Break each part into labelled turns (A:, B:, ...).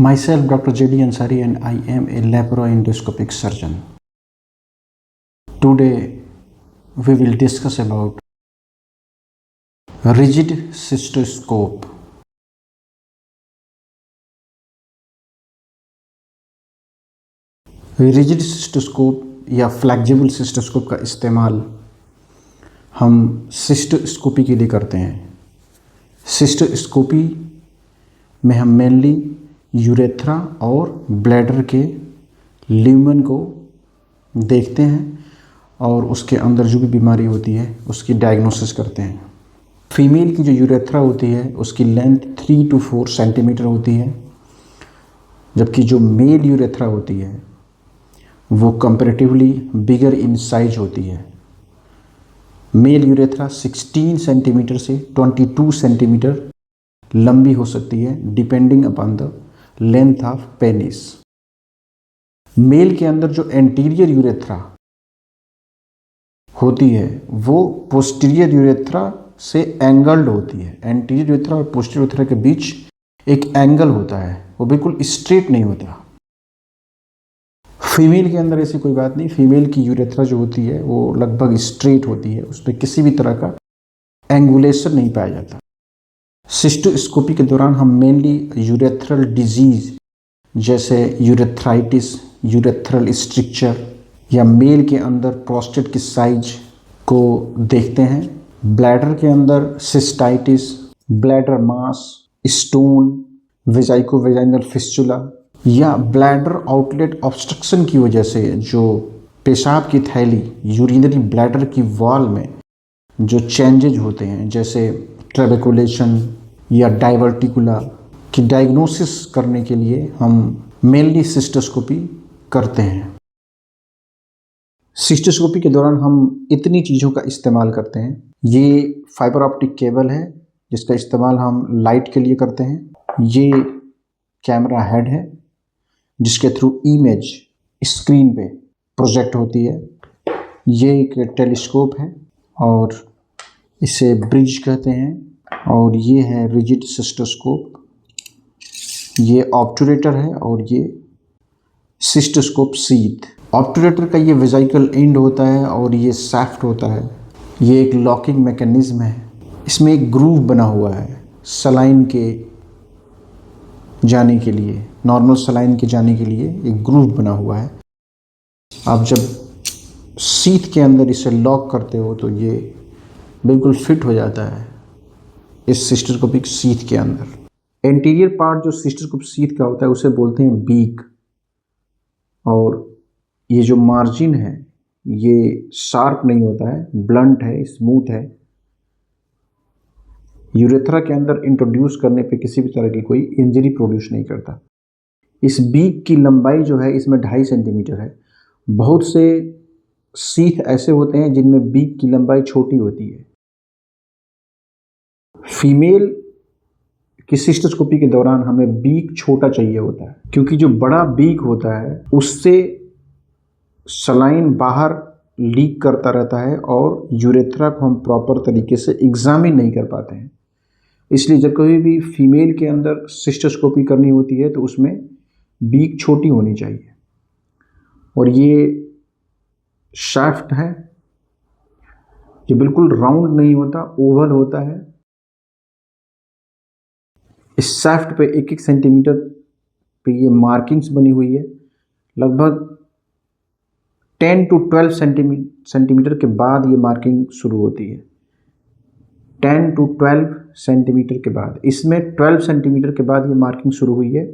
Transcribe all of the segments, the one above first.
A: Myself, Dr. J.D. Ansari, and I am a laparoendoscopic surgeon. Today, we will discuss about rigid cystoscope. Rigid cystoscope या flexible cystoscope का इस्तेमाल हम cystoscopy के लिए करते हैं। सिस्टोस्कोपी में हम मेनली यूरेथ्रा और ब्लैडर के ल्यूमेन को देखते हैं और उसके अंदर जो भी बीमारी होती है उसकी डायग्नोसिस करते हैं। फीमेल की जो यूरेथ्रा होती है उसकी लेंथ 3 to 4 सेंटीमीटर होती है, जबकि जो मेल यूरेथ्रा होती है वो कंपैरेटिवली बिगर इन साइज होती है। मेल यूरेथ्रा 16 सेंटीमीटर से 22 सेंटीमीटर लंबी हो सकती है depending upon the length of penis. Male के अंदर जो एंटीरियर यूरेथ्रा होती है वो पोस्टीरियर यूरेथ्रा से एंगल्ड होती है। एंटीरियर यूरेथ्रा और पोस्टीरियर यूरेथ्रा के बीच एक एंगल होता है, वो बिल्कुल स्ट्रेट नहीं होता। फीमेल के अंदर ऐसी कोई बात नहीं। फीमेल की यूरेथ्रा जो होती है वो लगभग स्ट्रेट होती है, उसमें किसी भी तरह का एंगुलेशन नहीं पाया जाता। सिस्टोस्कोपी के दौरान हम मेनली यूरेथ्रल डिजीज जैसे यूरेथ्राइटिस, यूरेथ्रल स्ट्रिक्चर या मेल के अंदर प्रोस्टेट की साइज को देखते हैं। ब्लैडर के अंदर सिस्टाइटिस, ब्लैडर मास, स्टोन, वेजाइको वेजाइनल फिस्चुला या ब्लैडर आउटलेट ऑब्स्ट्रक्शन की वजह से जो पेशाब की थैली यूरिनरी ब्लैडर की वॉल में जो चेंजेज होते हैं जैसे ट्रेबेकुलेशन या डाइवर्टिकुला की डायग्नोसिस करने के लिए हम मेनली सिस्टोस्कोपी करते हैं। सिस्टोस्कोपी के दौरान हम इतनी चीज़ों का इस्तेमाल करते हैं। ये फाइबर ऑप्टिक केबल है जिसका इस्तेमाल हम लाइट के लिए करते हैं। ये कैमरा हेड है जिसके थ्रू इमेज स्क्रीन पे प्रोजेक्ट होती है। ये एक टेलीस्कोप है और इसे ब्रिज कहते हैं। और ये है रिजिड सिस्टोस्कोप। ये ऑब्टूरेटर है और ये सिस्टोस्कोप सीट। ऑब्टूरेटर का ये वेजिकल एंड होता है और ये सैफ्ट होता है। ये एक लॉकिंग मैकेनिज्म है। इसमें एक ग्रूव बना हुआ है सलाइन के जाने के लिए, नॉर्मल सलाइन के जाने के लिए एक ग्रूव बना हुआ है। आप जब सीट के अंदर इसे लॉक करते हो तो ये बिल्कुल फिट हो जाता है इस सिस्टोस्कोपिक सीट के अंदर। एंटीरियर पार्ट जो सिस्टोस्कोप सीट का होता है उसे बोलते हैं बीक। और ये जो मार्जिन है ये शार्प नहीं होता है, ब्लंट है, स्मूथ है। यूरेथ्रा के अंदर इंट्रोड्यूस करने पे किसी भी तरह की कोई इंजरी प्रोड्यूस नहीं करता। इस बीक की लंबाई जो है इसमें 2.5 सेंटीमीटर है। बहुत से सीट ऐसे होते हैं जिनमें बीक की लंबाई छोटी होती है। फीमेल की सिस्टोस्कोपी के दौरान हमें बीक छोटा चाहिए होता है, क्योंकि जो बड़ा बीक होता है उससे सलाइन बाहर लीक करता रहता है और यूरेथ्रा को हम प्रॉपर तरीके से एग्जामिन नहीं कर पाते हैं। इसलिए जब कभी भी फीमेल के अंदर सिस्टोस्कोपी करनी होती है तो उसमें बीक छोटी होनी चाहिए। और ये शाफ्ट है, ये बिल्कुल राउंड नहीं होता, ओवल होता है। इस शाफ्ट पे 1-1 सेंटीमीटर पे ये मार्किंग्स बनी हुई है। लगभग 10 to 12 सेंटीमीटर के बाद ये मार्किंग शुरू होती है। 10 to 12 सेंटीमीटर के बाद, इसमें 12 सेंटीमीटर के बाद ये मार्किंग शुरू हुई है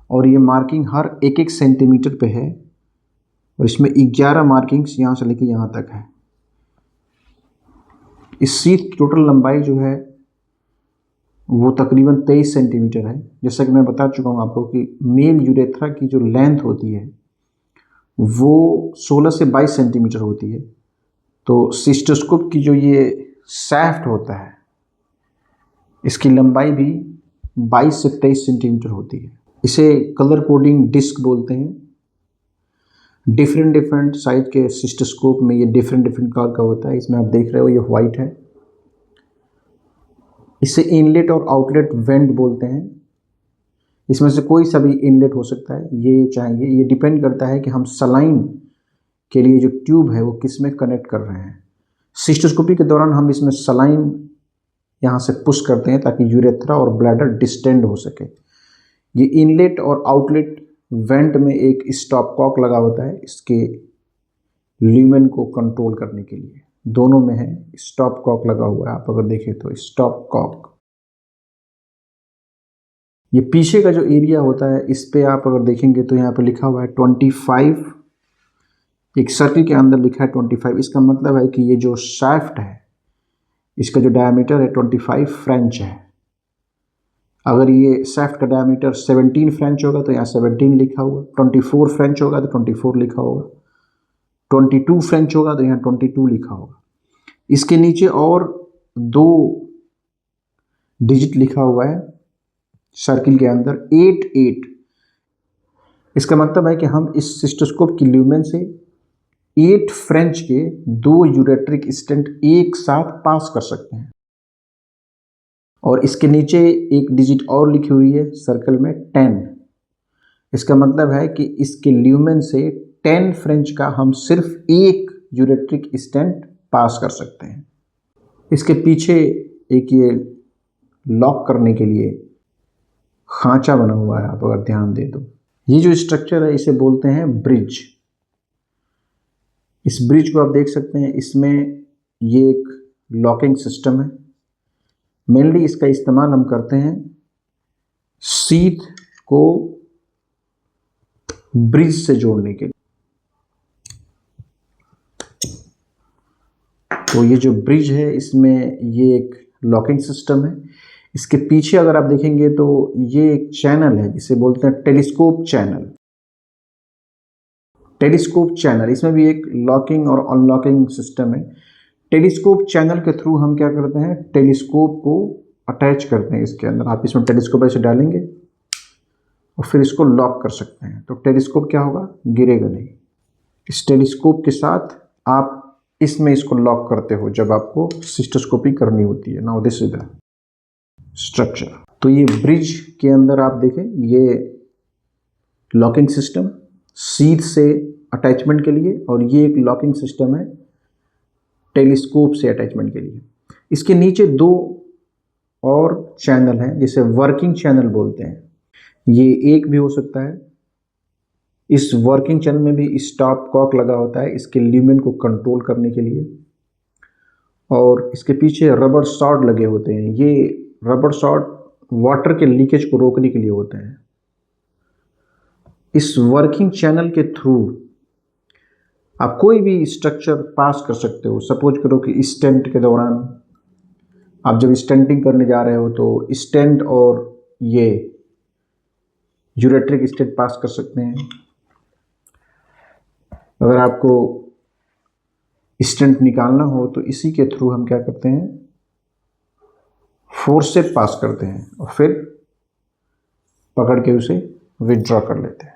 A: और ये मार्किंग हर 1-1 सेंटीमीटर पे है और इसमें 11 मार्किंग्स यहाँ से लेके यहाँ तक है। इस सीट की टोटल लंबाई जो है वो तकरीबन 23 सेंटीमीटर है। जैसा कि मैं बता चुका हूँ आपको कि मेल यूरेथ्रा की जो लेंथ होती है वो 16 से 22 सेंटीमीटर होती है। तो सिस्टोस्कोप की जो ये सैफ्ट होता है इसकी लंबाई भी 22 से 23 सेंटीमीटर होती है। इसे कलर कोडिंग डिस्क बोलते हैं। डिफरेंट साइज के सिस्टोस्कोप में ये डिफरेंट कलर का होता है। इसमें आप देख रहे हो ये वाइट है। इसे इनलेट और आउटलेट वेंट बोलते हैं। इसमें से कोई सा भी इनलेट हो सकता है, ये चाहिए। ये डिपेंड करता है कि हम सलाइन के लिए जो ट्यूब है वो किस में कनेक्ट कर रहे हैं। सिस्टोस्कोपी के दौरान हम इसमें सलाइन यहाँ से पुश करते हैं ताकि यूरेथ्रा और ब्लैडर डिस्टेंड हो सके। ये इनलेट और आउटलेट वेंट में एक स्टॉप कॉक लगा होता है इसके ल्यूमेन को कंट्रोल करने के लिए। दोनों में है स्टॉप कॉक लगा हुआ है, आप अगर देखें तो स्टॉप कॉक। ये पीछे का जो एरिया होता है इस पे आप अगर देखेंगे तो यहाँ पे लिखा हुआ है 25, एक सर्किल के अंदर लिखा है 25। इसका मतलब है कि ये जो शाफ्ट है इसका जो डायमीटर है 25 फ्रेंच है। अगर ये शाफ्ट का डायमीटर 17 फ्रेंच होगा तो यहाँ 17 लिखा होगा, 24 फ्रेंच होगा तो 24 लिखा होगा, 22 फ्रेंच होगा तो यहाँ 22 लिखा होगा। इसके नीचे और 2 डिजिट लिखा हुआ है सर्किल के अंदर 88। इसका मतलब है कि हम इस सिस्टोस्कोप की ल्यूमेन से 8 फ्रेंच के 2 यूरेट्रिक स्टेंट एक साथ पास कर सकते हैं। और इसके नीचे एक डिजिट और लिखी हुई है सर्कल में 10। इसका मतलब है कि इसके ल्यूमेन से 10 फ्रेंच का हम सिर्फ एक यूरेट्रिक स्टेंट पास कर सकते हैं। इसके पीछे एक ये लॉक करने के लिए खांचा बना हुआ है, आप अगर ध्यान दे तो। ये जो स्ट्रक्चर है इसे बोलते हैं ब्रिज। इस ब्रिज को आप देख सकते हैं, इसमें ये एक लॉकिंग सिस्टम है। मेनली इसका इस्तेमाल हम करते हैं शीट को ब्रिज से जोड़ने के लिए। तो ये जो ब्रिज है इसमें ये एक लॉकिंग सिस्टम है। इसके पीछे अगर आप देखेंगे तो ये एक चैनल है जिसे बोलते हैं टेलीस्कोप चैनल। टेलीस्कोप चैनल, इसमें भी एक लॉकिंग और अनलॉकिंग सिस्टम है। टेलीस्कोप चैनल के थ्रू हम क्या करते हैं, टेलीस्कोप को अटैच करते हैं इसके अंदर। आप इसमें टेलीस्कोप ऐसे डालेंगे और फिर इसको लॉक कर सकते हैं, तो टेलीस्कोप क्या होगा, गिरेगा नहीं। इस टेलीस्कोप के साथ आप इसमें इसको लॉक करते हो जब आपको सिस्टोस्कोपी करनी होती है। Now this is the structure. तो ये ब्रिज के अंदर आप देखें, ये लॉकिंग सिस्टम शीट से अटैचमेंट के लिए, और ये एक लॉकिंग सिस्टम है टेलीस्कोप से अटैचमेंट के लिए। इसके नीचे 2 और चैनल हैं जिसे वर्किंग चैनल बोलते हैं। ये एक भी हो सकता है। इस वर्किंग चैनल में भी स्टॉप कॉक लगा होता है इसके ल्यूमेन को कंट्रोल करने के लिए, और इसके पीछे रबर शॉट लगे होते हैं। ये रबर शॉट वाटर के लीकेज को रोकने के लिए होते हैं। इस वर्किंग चैनल के थ्रू आप कोई भी स्ट्रक्चर पास कर सकते हो। सपोज करो कि स्टेंट के दौरान आप जब स्टेंटिंग करने जा रहे हो तो स्टेंट और ये यूरेट्रिक स्टेंट पास कर सकते हैं। अगर आपको स्टेंट निकालना हो तो इसी के थ्रू हम क्या करते हैं, फोर्स से पास करते हैं और फिर पकड़ के उसे विथड्रॉ कर लेते हैं।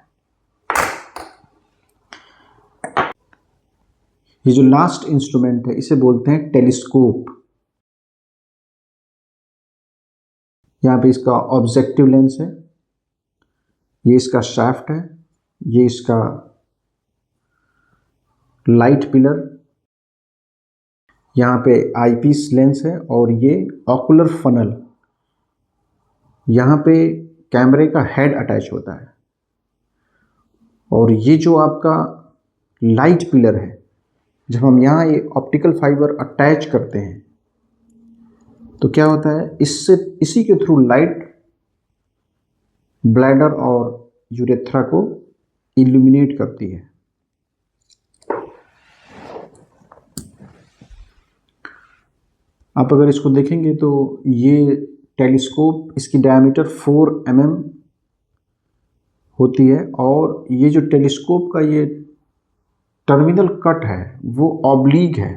A: ये जो लास्ट इंस्ट्रूमेंट है इसे बोलते हैं टेलीस्कोप। यहाँ पे इसका ऑब्जेक्टिव लेंस है, ये इसका शाफ्ट है, ये इसका लाइट पिलर, यहाँ पे आईपीस लेंस है, और ये ऑकुलर फनल। यहाँ पे कैमरे का हेड अटैच होता है। और ये जो आपका लाइट पिलर है, जब हम यहाँ ये ऑप्टिकल फाइबर अटैच करते हैं तो क्या होता है, इससे इसी के थ्रू लाइट ब्लैडर और यूरेथ्रा को इल्यूमिनेट करती है। आप अगर इसको देखेंगे तो ये टेलीस्कोप, इसकी डायमीटर 4 mm होती है, और ये जो टेलीस्कोप का ये टर्मिनल कट है वो ऑब्लिक है,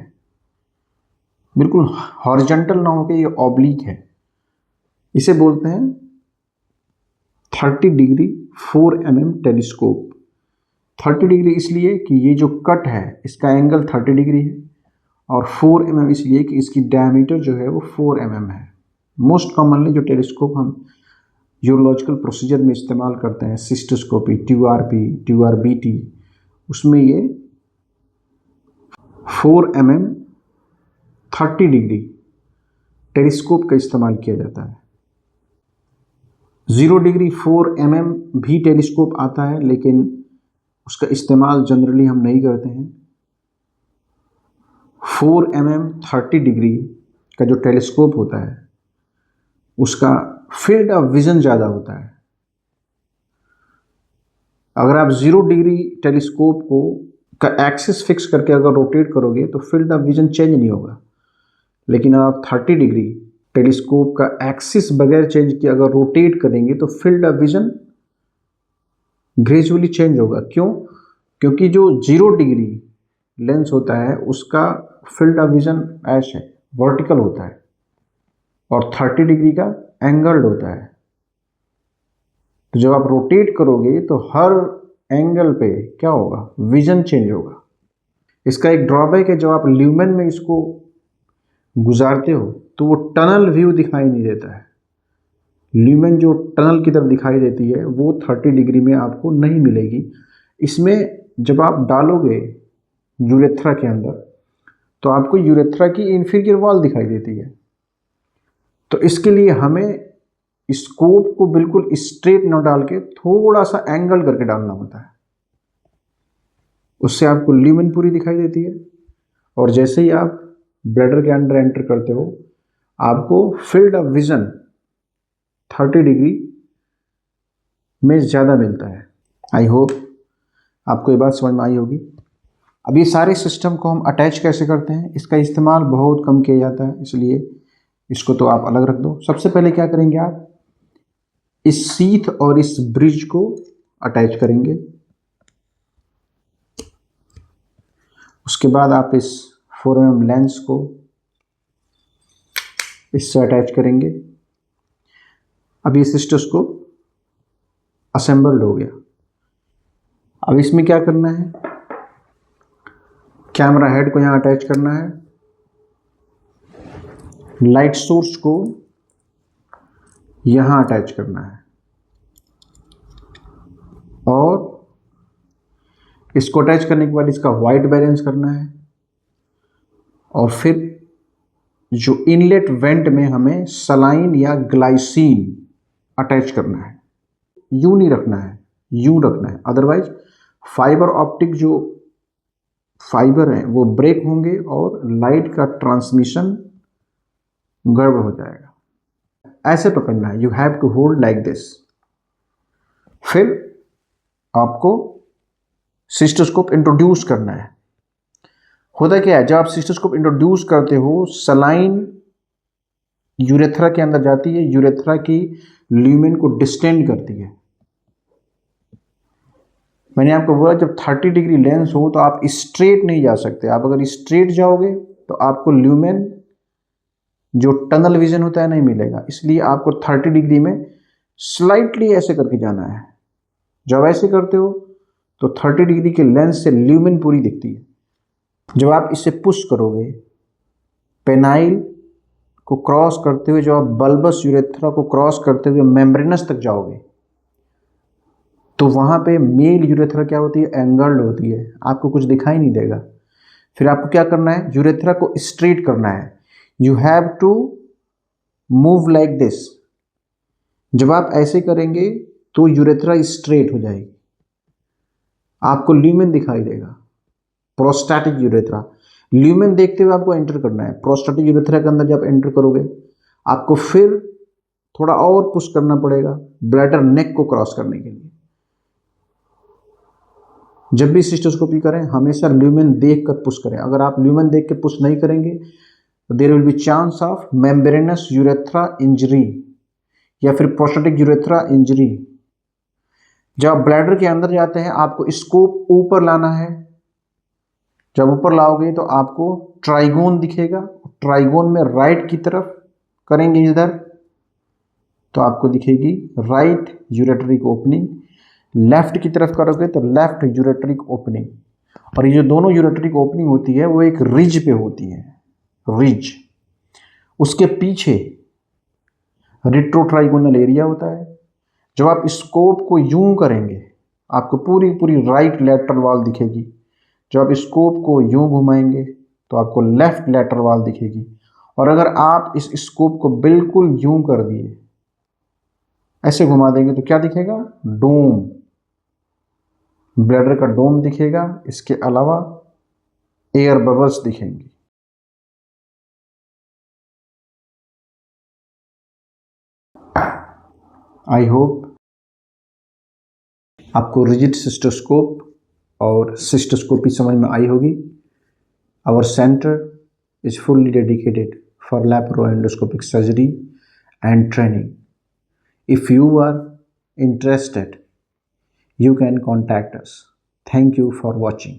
A: बिल्कुल हॉरिजॉन्टल ना होकर ये ऑब्लिक है। इसे बोलते हैं 30 डिग्री 4 mm टेलीस्कोप। 30 डिग्री इसलिए कि ये जो कट है इसका एंगल 30 डिग्री है, और 4 mm इसलिए कि इसकी डायमीटर जो है वो 4 mm है। मोस्ट कॉमनली जो टेलीस्कोप हम यूरोलॉजिकल प्रोसीजर में इस्तेमाल करते हैं, सिस्टोस्कोपी, ट्यूआरपी, ट्यूआरबीटी, उसमें ये 4 mm 30 डिग्री टेलीस्कोप का इस्तेमाल किया जाता है। 0 डिग्री 4 mm भी टेलीस्कोप आता है, लेकिन उसका इस्तेमाल जनरली हम नहीं करते हैं। 4 mm 30 डिग्री का जो टेलीस्कोप होता है उसका फील्ड ऑफ विजन ज़्यादा होता है। अगर आप 0 डिग्री टेलीस्कोप को का एक्सिस फिक्स करके अगर रोटेट करोगे तो फील्ड ऑफ विजन चेंज नहीं होगा, लेकिन आप 30 डिग्री टेलीस्कोप का एक्सिस बगैर चेंज किए अगर रोटेट करेंगे तो field of vision gradually change होगा। क्यों? क्योंकि जो 0 डिग्री लेंस होता है उसका फील्ड ऑफ विजन ऐश है, वर्टिकल होता है, और 30 डिग्री का एंगल्ड होता है। तो जब आप रोटेट करोगे तो हर एंगल पे क्या होगा? विजन चेंज होगा। इसका एक ड्रॉबैक है, जब आप ल्यूमेन में इसको गुजारते हो तो वो टनल व्यू दिखाई नहीं देता है। ल्यूमेन जो टनल की तरफ दिखाई देती है वो 30 डिग्री में आपको नहीं मिलेगी। इसमें जब आप डालोगे यूरेथ्रा के अंदर तो आपको यूरेथ्रा की इंफीरियर वॉल दिखाई देती है। तो इसके लिए हमें स्कोप को बिल्कुल स्ट्रेट न डाल के थोड़ा सा एंगल करके डालना होता है, उससे आपको ल्यूमेन पूरी दिखाई देती है। और जैसे ही आप ब्लैडर के अंदर एंटर करते हो आपको फील्ड ऑफ विजन 30 डिग्री में ज़्यादा मिलता है। आई होप आपको ये बात समझ में आई होगी। अब ये सारे सिस्टम को हम अटैच कैसे करते हैं, इसका इस्तेमाल बहुत कम किया जाता है, इसलिए इसको तो आप अलग रख दो। सबसे पहले क्या करेंगे, आप इस सीथ और इस ब्रिज को अटैच करेंगे। उसके बाद आप इस 4 mm लेंस को इससे अटैच करेंगे। अब ये सिस्टोस्कोप असेंबल्ड हो गया। अब इसमें क्या करना है, कैमरा हेड को यहाँ अटैच करना है, लाइट सोर्स को यहाँ अटैच करना है, और इसको अटैच करने के बाद इसका वाइट बैलेंस करना है, और फिर जो इनलेट वेंट में हमें सलाइन या ग्लाइसिन अटैच करना है। यूं नहीं रखना है, यूं रखना है, अदरवाइज फाइबर ऑप्टिक जो फाइबर हैं वो ब्रेक होंगे और लाइट का ट्रांसमिशन गड़बड़ हो जाएगा। ऐसे पकड़ना है, you have to hold like this. फिर आपको सिस्टोस्कोप इंट्रोड्यूस करना है। होता क्या है, जब आप सिस्टोस्कोप इंट्रोड्यूस करते हो सलाइन यूरेथ्रा के अंदर जाती है, यूरेथ्रा की ल्यूमेन को डिस्टेंड करती है। मैंने आपको बोला जब 30 डिग्री लेंस हो तो आप स्ट्रेट नहीं जा सकते। आप अगर स्ट्रेट जाओगे तो आपको ल्यूमेन जो टनल विजन होता है नहीं मिलेगा, इसलिए आपको 30 डिग्री में स्लाइटली ऐसे करके जाना है। जब ऐसे करते हो तो 30 डिग्री के लेंस से ल्यूमेन पूरी दिखती है। जब आप इसे पुश करोगे पेनाइल को क्रॉस करते हुए, जब आप बल्बस यूरेथ्रा को क्रॉस करते हुए मेम्ब्रेनस तक जाओगे तो वहाँ पे मेल यूरेथ्रा क्या होती है, एंगल्ड होती है, आपको कुछ दिखाई नहीं देगा। फिर आपको क्या करना है, यूरेथ्रा को स्ट्रेट करना है। You have to move like this. जब आप ऐसे करेंगे तो यूरेथ्रा स्ट्रेट हो जाएगी, आपको ल्यूमेन दिखाई देगा, प्रोस्टैटिक यूरेथ्रा। ल्यूमेन देखते हुए आपको एंटर करना है। प्रोस्टैटिक यूरेथ्रा के अंदर जब एंटर करोगे आपको फिर थोड़ा और पुश करना पड़ेगा ब्लैडर नेक को क्रॉस करने के लिए। जब भी सिस्टोस्कोपी करें हमेशा ल्यूमेन देख कर पुश करें। अगर आप ल्यूमेन देख के पुश नहीं करेंगे तो there will be chance of membranous urethra injury या फिर प्रोस्टैटिक यूरेथ्रा इंजरी। जब आप ब्लैडर के अंदर जाते हैं आपको स्कोप ऊपर लाना है। जब ऊपर लाओगे तो आपको ट्राइगोन दिखेगा। ट्राइगोन में राइट की तरफ करेंगे इधर तो आपको दिखेगी राइट यूरेट्रिक ओपनिंग, लेफ्ट की तरफ करोगे तो लेफ्ट यूरेट्रिक ओपनिंग। और ये जो दोनों यूरेट्रिक ओपनिंग होती है वो एक रिज पे होती है, रिज। उसके पीछे रिट्रोट्राइगोनल एरिया होता है जब आप स्कोप को यूं करेंगे आपको पूरी पूरी राइट लैटरल वॉल दिखेगी। जब आप स्कोप को यूं घुमाएंगे तो आपको लेफ्ट लैटरल वॉल दिखेगी। और अगर आप इस स्कोप को बिल्कुल यूं कर दिए, ऐसे घुमा देंगे तो क्या दिखेगा? डोम, ब्लैडर का डोम दिखेगा। इसके अलावा एयर बबल्स दिखेंगी। आई होप आपको रिजिड सिस्टोस्कोप और सिस्टोस्कोपी समझ में आई होगी। Our centre is fully dedicated for laparoendoscopic surgery and training. If you are interested, you can contact us. Thank you for watching.